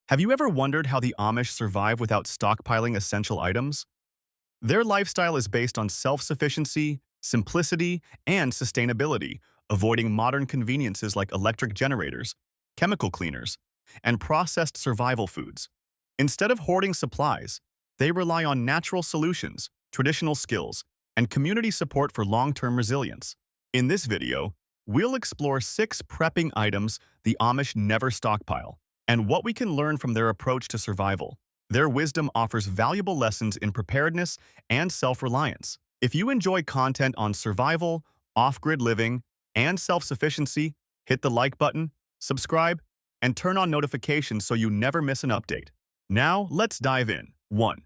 Have you ever wondered how the Amish survive without stockpiling essential items? Their lifestyle is based on self-sufficiency, simplicity, and sustainability, avoiding modern conveniences like electric generators, chemical cleaners, and processed survival foods. Instead of hoarding supplies, they rely on natural solutions, traditional skills, and community support for long-term resilience. In this video, we'll explore 6 prepping items the Amish never stockpile, and what we can learn from their approach to survival. Their wisdom offers valuable lessons in preparedness and self-reliance. If you enjoy content on survival, off-grid living, and self-sufficiency, hit the like button, subscribe, and turn on notifications so you never miss an update. Now, let's dive in. 1.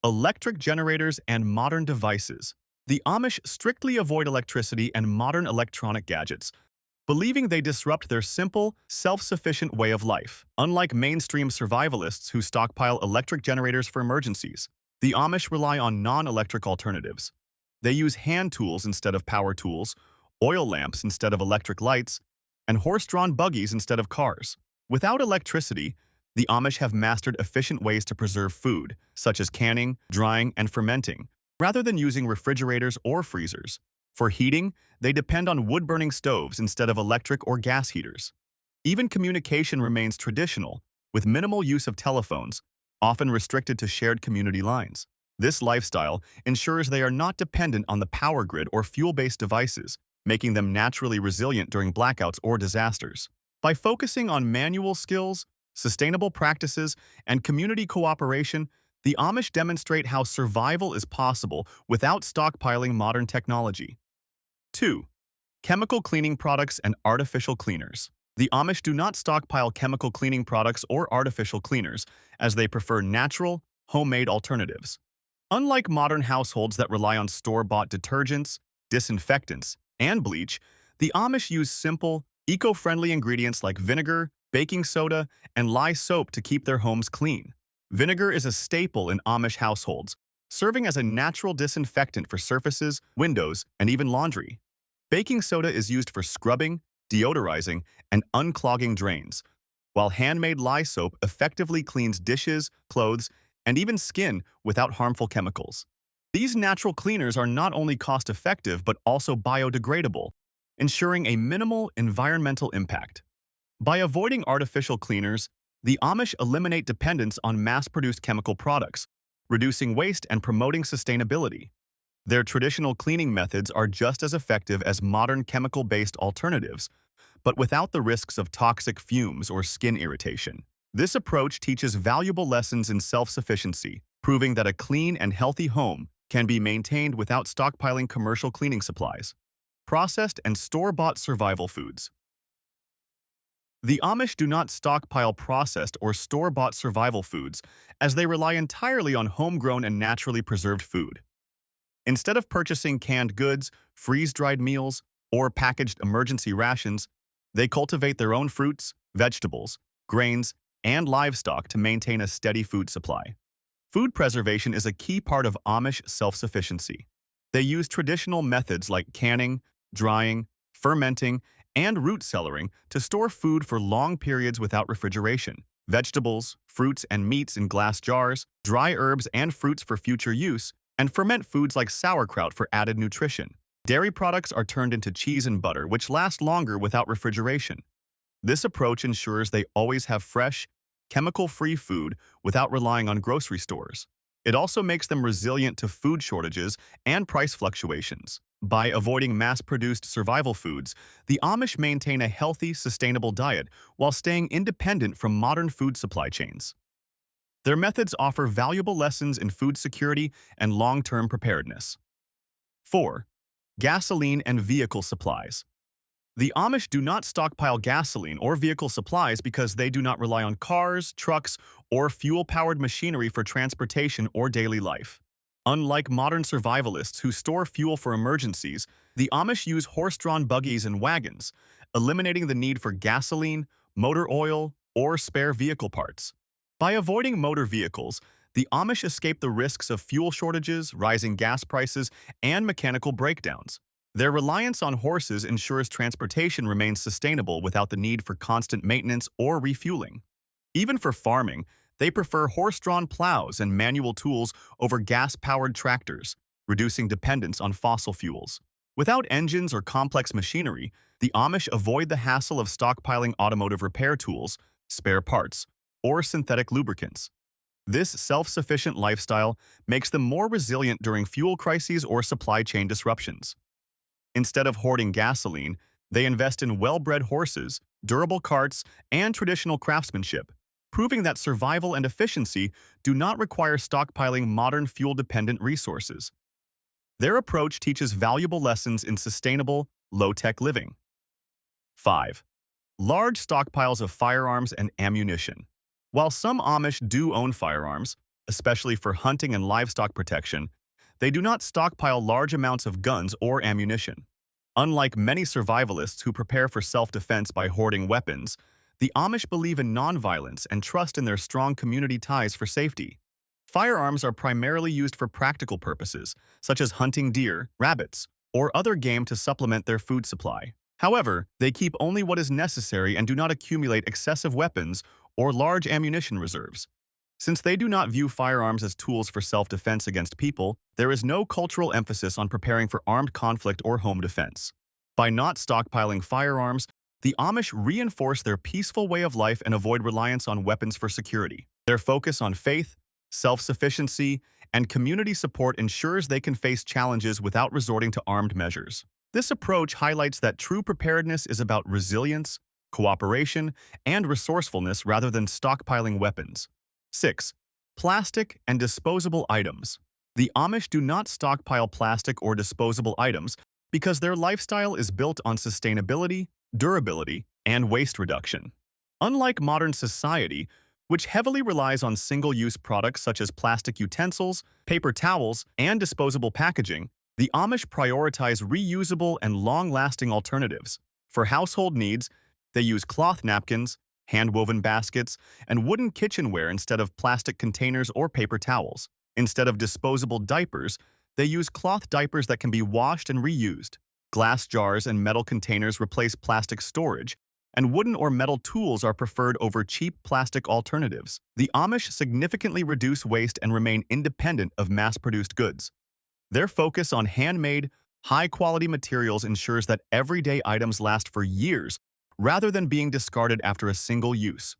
Electric generators and modern devices. The Amish strictly avoid electricity and modern electronic gadgets, believing they disrupt their simple, self-sufficient way of life. Unlike mainstream survivalists who stockpile electric generators for emergencies, the Amish rely on non-electric alternatives. They use hand tools instead of power tools, oil lamps instead of electric lights, and horse-drawn buggies instead of cars. Without electricity, the Amish have mastered efficient ways to preserve food, such as canning, drying, and fermenting, rather than using refrigerators or freezers. For heating, they depend on wood-burning stoves instead of electric or gas heaters. Even communication remains traditional, with minimal use of telephones, often restricted to shared community lines. This lifestyle ensures they are not dependent on the power grid or fuel-based devices, making them naturally resilient during blackouts or disasters. By focusing on manual skills, sustainable practices, and community cooperation, the Amish demonstrate how survival is possible without stockpiling modern technology. 2. Chemical cleaning products and artificial cleaners. The Amish do not stockpile chemical cleaning products or artificial cleaners, as they prefer natural, homemade alternatives. Unlike modern households that rely on store-bought detergents, disinfectants, and bleach, the Amish use simple, eco-friendly ingredients like vinegar, baking soda, and lye soap to keep their homes clean. Vinegar is a staple in Amish households, serving as a natural disinfectant for surfaces, windows, and even laundry. Baking soda is used for scrubbing, deodorizing, and unclogging drains, while handmade lye soap effectively cleans dishes, clothes, and even skin without harmful chemicals. These natural cleaners are not only cost-effective but also biodegradable, ensuring a minimal environmental impact. By avoiding artificial cleaners, the Amish eliminate dependence on mass-produced chemical products, reducing waste and promoting sustainability. Their traditional cleaning methods are just as effective as modern chemical-based alternatives, but without the risks of toxic fumes or skin irritation. This approach teaches valuable lessons in self-sufficiency, proving that a clean and healthy home can be maintained without stockpiling commercial cleaning supplies. Processed and store-bought survival foods. The Amish do not stockpile processed or store-bought survival foods, as they rely entirely on homegrown and naturally preserved food. Instead of purchasing canned goods, freeze-dried meals, or packaged emergency rations, they cultivate their own fruits, vegetables, grains, and livestock to maintain a steady food supply. Food preservation is a key part of Amish self-sufficiency. They use traditional methods like canning, drying, fermenting, and root cellaring to store food for long periods without refrigeration. Vegetables, fruits, and meats in glass jars, dry herbs and fruits for future use, and ferment foods like sauerkraut for added nutrition. Dairy products are turned into cheese and butter, which last longer without refrigeration. This approach ensures they always have fresh, chemical-free food without relying on grocery stores. It also makes them resilient to food shortages and price fluctuations. By avoiding mass-produced survival foods, the Amish maintain a healthy, sustainable diet while staying independent from modern food supply chains. Their methods offer valuable lessons in food security and long-term preparedness. 4. Gasoline and vehicle supplies. The Amish do not stockpile gasoline or vehicle supplies because they do not rely on cars, trucks, or fuel-powered machinery for transportation or daily life. Unlike modern survivalists who store fuel for emergencies, the Amish use horse-drawn buggies and wagons, eliminating the need for gasoline, motor oil, or spare vehicle parts. By avoiding motor vehicles, the Amish escape the risks of fuel shortages, rising gas prices, and mechanical breakdowns. Their reliance on horses ensures transportation remains sustainable without the need for constant maintenance or refueling. Even for farming, they prefer horse-drawn plows and manual tools over gas-powered tractors, reducing dependence on fossil fuels. Without engines or complex machinery, the Amish avoid the hassle of stockpiling automotive repair tools, spare parts, or synthetic lubricants. This self-sufficient lifestyle makes them more resilient during fuel crises or supply chain disruptions. Instead of hoarding gasoline, they invest in well-bred horses, durable carts, and traditional craftsmanship, proving that survival and efficiency do not require stockpiling modern fuel-dependent resources. Their approach teaches valuable lessons in sustainable, low-tech living. 5. Large stockpiles of firearms and ammunition. While some Amish do own firearms, especially for hunting and livestock protection, they do not stockpile large amounts of guns or ammunition. Unlike many survivalists who prepare for self-defense by hoarding weapons, the Amish believe in nonviolence and trust in their strong community ties for safety. Firearms are primarily used for practical purposes, such as hunting deer, rabbits, or other game to supplement their food supply. However, they keep only what is necessary and do not accumulate excessive weapons or large ammunition reserves. Since they do not view firearms as tools for self-defense against people, there is no cultural emphasis on preparing for armed conflict or home defense. By not stockpiling firearms, the Amish reinforce their peaceful way of life and avoid reliance on weapons for security. Their focus on faith, self-sufficiency, and community support ensures they can face challenges without resorting to armed measures. This approach highlights that true preparedness is about resilience, cooperation, and resourcefulness rather than stockpiling weapons. 6. Plastic and disposable items. The Amish do not stockpile plastic or disposable items because their lifestyle is built on sustainability, durability, and waste reduction. Unlike modern society, which heavily relies on single-use products such as plastic utensils, paper towels, and disposable packaging, the Amish prioritize reusable and long-lasting alternatives. For household needs, they use cloth napkins, hand-woven baskets, and wooden kitchenware instead of plastic containers or paper towels. Instead of disposable diapers, they use cloth diapers that can be washed and reused. Glass jars and metal containers replace plastic storage, and wooden or metal tools are preferred over cheap plastic alternatives. The Amish significantly reduce waste and remain independent of mass-produced goods. Their focus on handmade, high-quality materials ensures that everyday items last for years, rather than being discarded after a single use.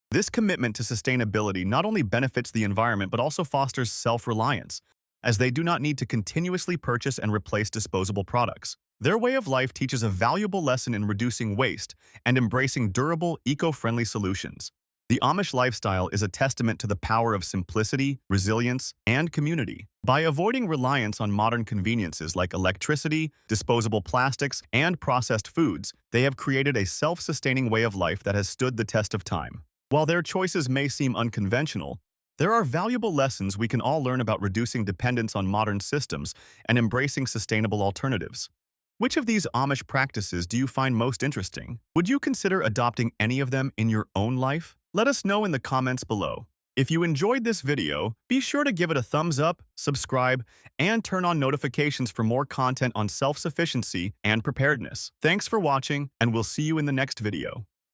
This commitment to sustainability not only benefits the environment but also fosters self-reliance, as they do not need to continuously purchase and replace disposable products. Their way of life teaches a valuable lesson in reducing waste and embracing durable, eco-friendly solutions. The Amish lifestyle is a testament to the power of simplicity, resilience, and community. By avoiding reliance on modern conveniences like electricity, disposable plastics, and processed foods, they have created a self-sustaining way of life that has stood the test of time. While their choices may seem unconventional, there are valuable lessons we can all learn about reducing dependence on modern systems and embracing sustainable alternatives. Which of these Amish practices do you find most interesting? Would you consider adopting any of them in your own life? Let us know in the comments below. If you enjoyed this video, be sure to give it a thumbs up, subscribe, and turn on notifications for more content on self-sufficiency and preparedness. Thanks for watching, and we'll see you in the next video.